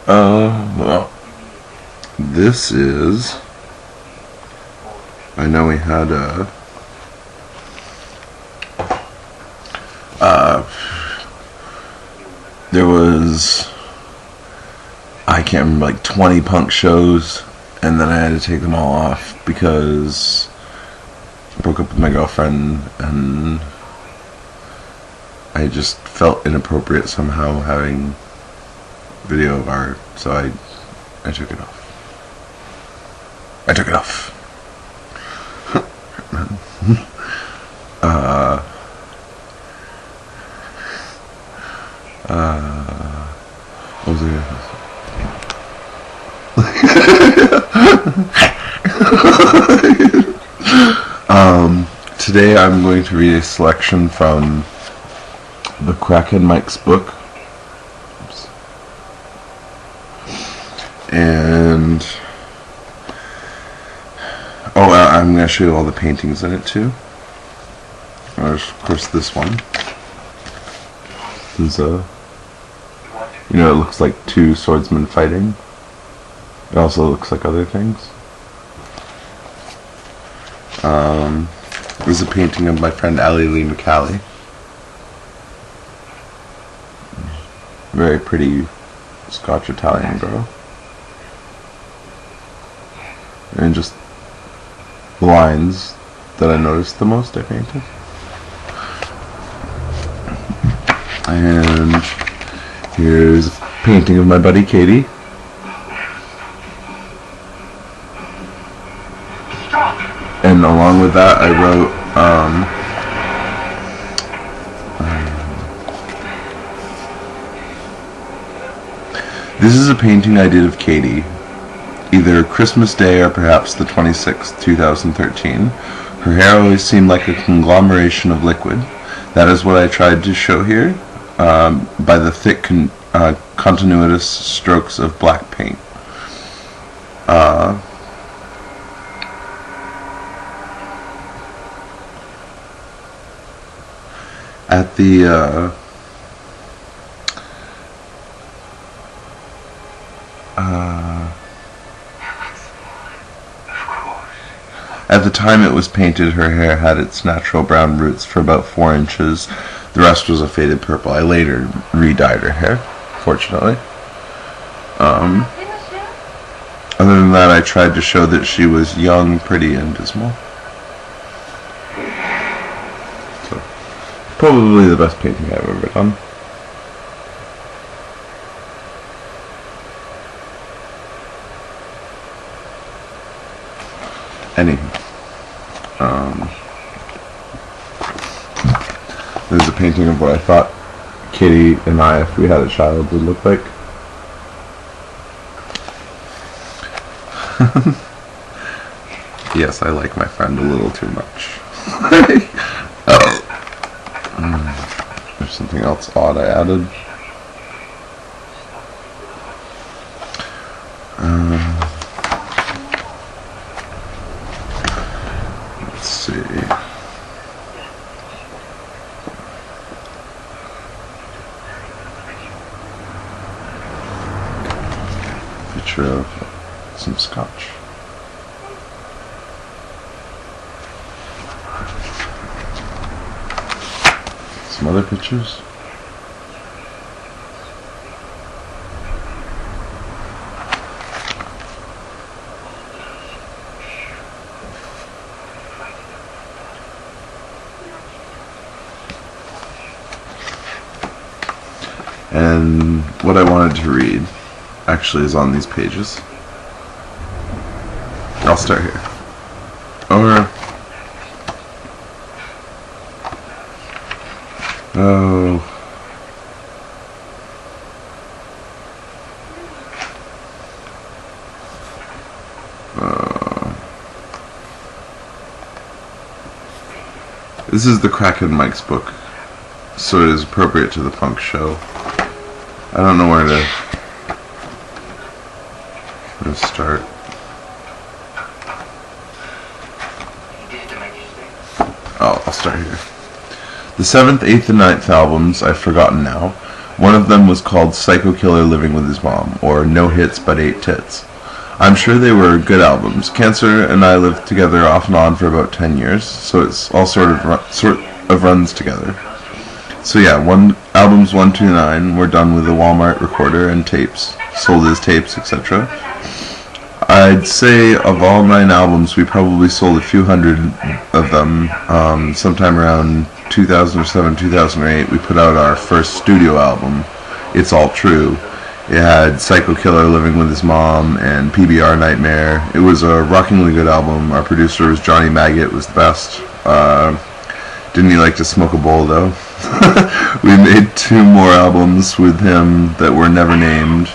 Well, this is. I know we had there was, I can't remember, like 20 punk shows, and then I had to take them all off because I broke up with my girlfriend, and I just felt inappropriate somehow having video of art, so I took it off. I took it off. What was it? Today I'm going to read a selection from the Crackhead Mike's book. Oops. And I'm going to show you all the paintings in it too. There's, of course, this one. There's it looks like two swordsmen fighting. It also looks like other things. There's a painting of my friend Allie Lee McCallie. Very pretty Scotch Italian girl. And just the lines that I noticed the most I painted. And here's a painting of my buddy Katie. And along with that I wrote this is a painting I did of Katie, either Christmas Day or perhaps the 26th, 2013. Her hair always seemed like a conglomeration of liquid. That is what I tried to show here by the thick continuous strokes of black paint. At the time it was painted, her hair had its natural brown roots for about 4 inches. The rest was a faded purple. I later re-dyed her hair, fortunately. Other than that, I tried to show that she was young, pretty, and dismal. So, probably the best painting I've ever done. Anywho. There's a painting of what I thought Kitty and I, if we had a child, would look like. Yes, I like my friend a little too much. There's something else odd I added. Let's see. Picture of some scotch. Some other pictures. And what I wanted to read actually is on these pages. I'll start here. This is the Crackhead Mike's book, so it is appropriate to the punk show. I don't know where to start. I'll start here. The 7th, 8th, and 9th albums, I've forgotten now, One of them was called Psycho Killer Living with His Mom, or No Hits But 8 Tits. I'm sure they were good albums. Cancer and I lived together off and on for about 10 years, so it's all sort of runs together. So yeah, albums 1 to 9 were done with a Walmart recorder and tapes, sold as tapes, etc. I'd say of all 9 albums, we probably sold a few hundred of them. Sometime around 2007, 2008, we put out our first studio album, It's All True. It had Psycho Killer Living with His Mom and PBR Nightmare. It was a rockingly good album. Our producer was Johnny Maggot, was the best. Didn't he like to smoke a bowl, though? We made 2 more albums with him that were never named.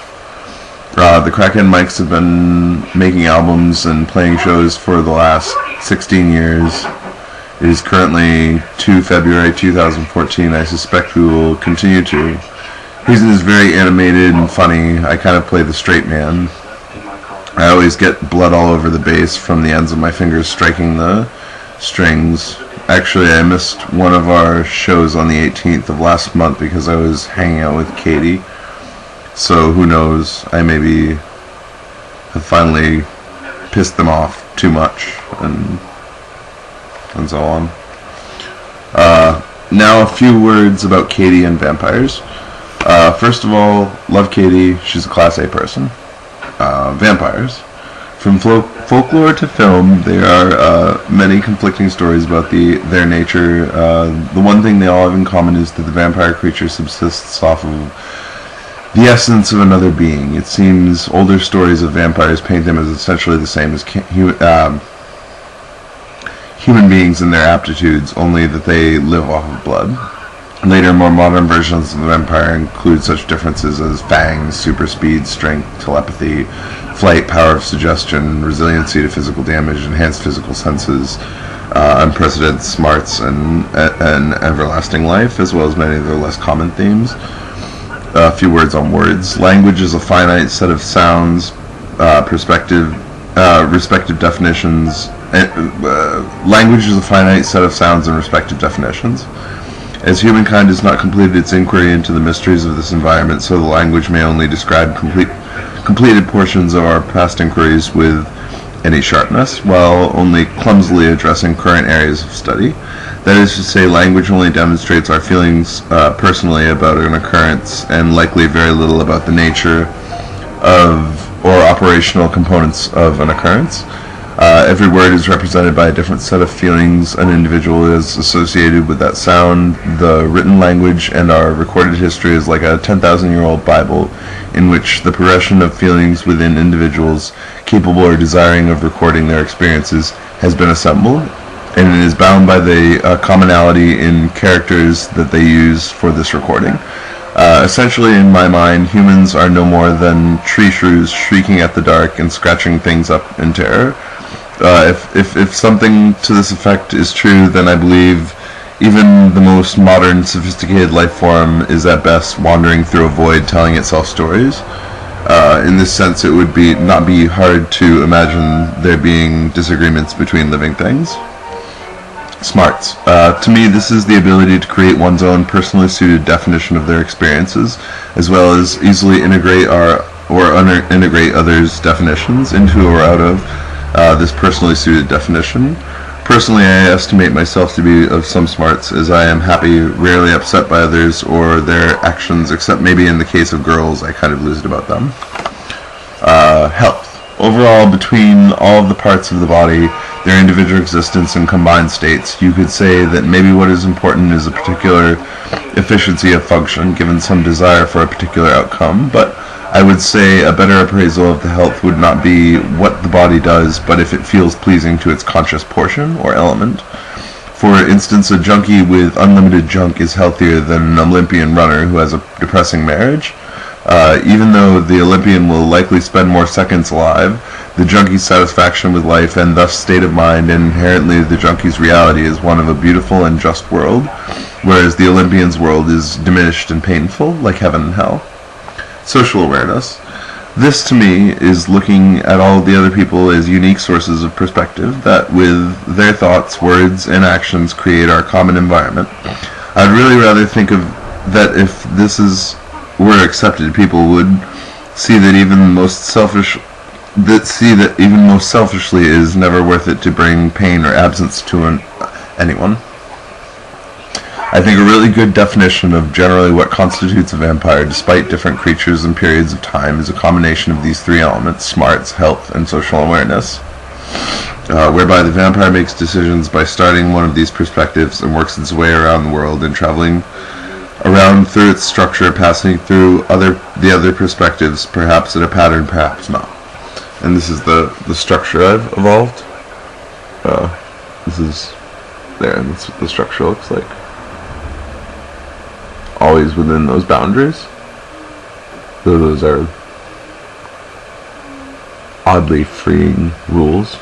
The Crackhead Mics have been making albums and playing shows for the last 16 years. It is currently 2 February 2014. I suspect we will continue to. He's very animated and funny. I kind of play the straight man. I always get blood all over the bass from the ends of my fingers striking the strings. Actually, I missed one of our shows on the 18th of last month because I was hanging out with Katie. So who knows, I maybe have finally pissed them off too much and so on. Now a few words about Katie and vampires. First of all, love Katie. She's a Class A person. Vampires. From folklore to film, there are many conflicting stories about their nature. The one thing they all have in common is that the vampire creature subsists off of the essence of another being. It seems older stories of vampires paint them as essentially the same as human beings in their aptitudes, only that they live off of blood. Later, more modern versions of the vampire include such differences as fangs, super speed, strength, telepathy, flight, power of suggestion, resiliency to physical damage, enhanced physical senses, unprecedented smarts, and everlasting life, as well as many of their less common themes. A few words on words. Language is a finite set of sounds, respective definitions. Language is a finite set of sounds and respective definitions. As humankind has not completed its inquiry into the mysteries of this environment, so the language may only describe completed portions of our past inquiries with any sharpness, while only clumsily addressing current areas of study. That is to say, language only demonstrates our feelings personally about an occurrence, and likely very little about the nature of or operational components of an occurrence. Every word is represented by a different set of feelings an individual is associated with that sound. The written language and our recorded history is like a 10,000-year-old Bible in which the progression of feelings within individuals capable or desiring of recording their experiences has been assembled, and it is bound by the commonality in characters that they use for this recording. Essentially, in my mind, humans are no more than tree shrews shrieking at the dark and scratching things up in terror. If something to this effect is true, then I believe even the most modern, sophisticated life form is at best wandering through a void telling itself stories. In this sense, it would not be hard to imagine there being disagreements between living things. Smarts. To me, this is the ability to create one's own personally suited definition of their experiences, as well as easily integrate or integrate others' definitions into or out of this personally suited definition. Personally, I estimate myself to be of some smarts, as I am happy, rarely upset by others or their actions, except maybe in the case of girls, I kind of lose it about them. Health. Overall, between all of the parts of the body, their individual existence and combined states, you could say that maybe what is important is a particular efficiency of function, given some desire for a particular outcome, but I would say a better appraisal of the health would not be what the body does, but if it feels pleasing to its conscious portion or element. For instance, a junkie with unlimited junk is healthier than an Olympian runner who has a depressing marriage. Even though the Olympian will likely spend more seconds alive, the junkie's satisfaction with life and thus state of mind and inherently the junkie's reality is one of a beautiful and just world, whereas the Olympian's world is diminished and painful, like heaven and hell. Social awareness. This, to me, is looking at all of the other people as unique sources of perspective that, with their thoughts, words, and actions, create our common environment. I'd really rather think of that if this is were accepted, people would see that even most selfishly it is never worth it to bring pain or absence to anyone. I think a really good definition of generally what constitutes a vampire, despite different creatures and periods of time, is a combination of these three elements: smarts, health, and social awareness, whereby the vampire makes decisions by starting one of these perspectives and works its way around the world and traveling around through its structure, passing through the other perspectives, perhaps in a pattern, perhaps not. And this is the structure I've evolved. This is there, and that's what the structure looks like. Always within those boundaries. Though those are oddly freeing rules.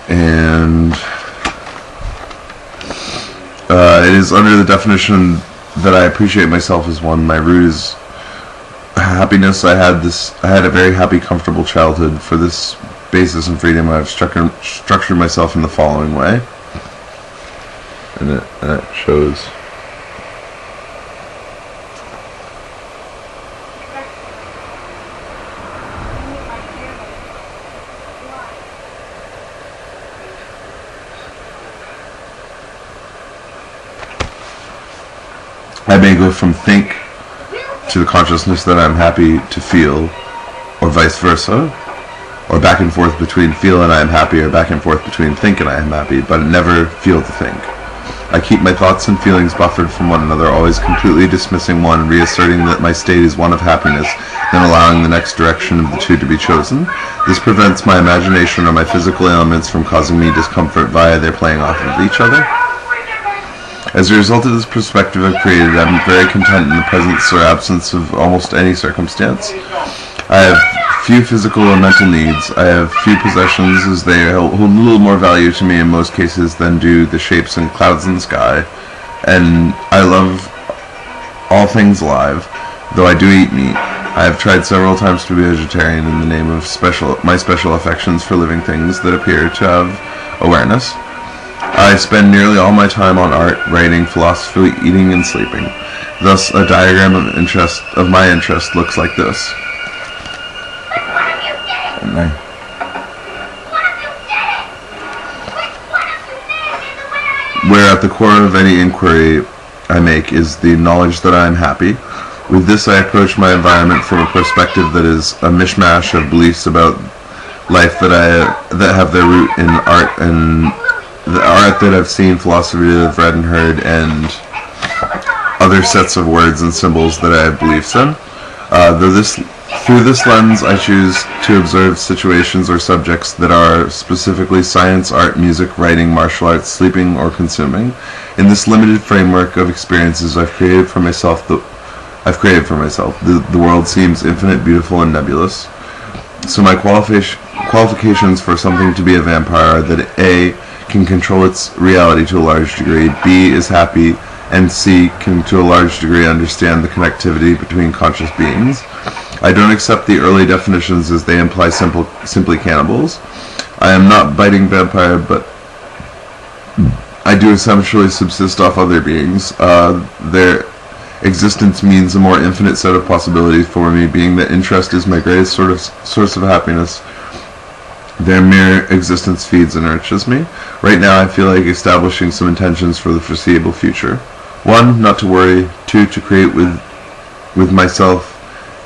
And it is under the definition that I appreciate myself as one. My root is happiness. I had a very happy, comfortable childhood. For this basis and freedom, I've structured myself in the following way. And it shows. I may go from think to the consciousness that I'm happy to feel, or vice versa, or back and forth between feel and I am happy, or back and forth between think and I am happy, but never feel to think. I keep my thoughts and feelings buffered from one another, always completely dismissing one, reasserting that my state is one of happiness, then allowing the next direction of the two to be chosen. This prevents my imagination or my physical ailments from causing me discomfort via their playing off of each other. As a result of this perspective I've created, I'm very content in the presence or absence of almost any circumstance. I have few physical or mental needs. I have few possessions, as they hold a little more value to me in most cases than do the shapes and clouds in the sky. And I love all things alive, though I do eat meat. I have tried several times to be vegetarian in the name of my special affections for living things that appear to have awareness. I spend nearly all my time on art, writing, philosophy, eating, and sleeping. Thus, a diagram of my interest looks like this. Where at the core of any inquiry I make is the knowledge that I am happy. With this, I approach my environment from a perspective that is a mishmash of beliefs about life that have their root in art and the art that I've seen, philosophy that I've read and heard, and other sets of words and symbols that I have beliefs in. Through this lens, I choose to observe situations or subjects that are specifically science, art, music, writing, martial arts, sleeping, or consuming. In this limited framework of experiences I've created for myself, the world seems infinite, beautiful, and nebulous. So my qualifications for something to be a vampire are that A, can control its reality to a large degree, B, is happy, and C, can to a large degree understand the connectivity between conscious beings. I don't accept the early definitions as they imply simply cannibals. I am not biting vampire, but I do essentially subsist off other beings. Their existence means a more infinite set of possibilities for me, being that interest is my greatest source of happiness. Their mere existence feeds and enriches me. Right now I feel like establishing some intentions for the foreseeable future. 1, not to worry. 2, to create with myself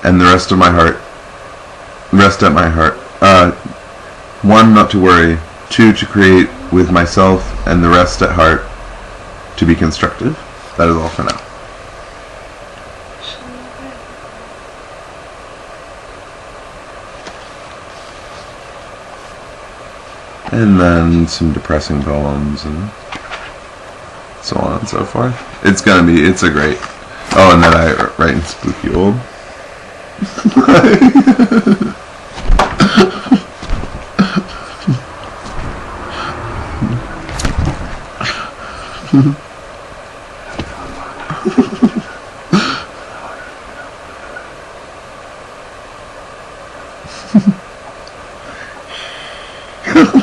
and the rest at my heart. 1, not to worry. 2, to create with myself and the rest at heart to be constructive. That is all for now. And then some depressing poems and so on and so forth. It's a great. Oh, and then I write in spooky old.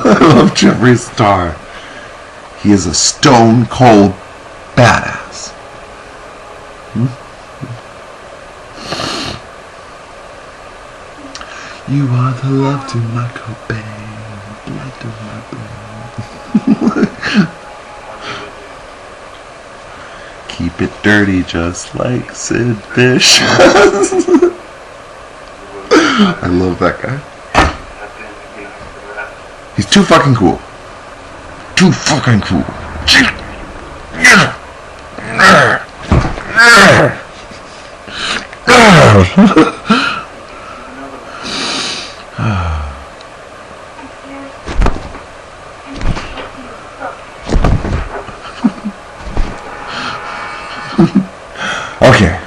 I love Jeffree Star. He is a stone cold badass. You are the love to my Cobain, blood to my brain. Keep it dirty just like Sid Vicious. I love that guy. He's too fucking cool. Too fucking cool. Okay,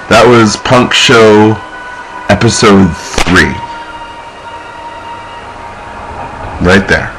that was Punk Show episode 3. Right there.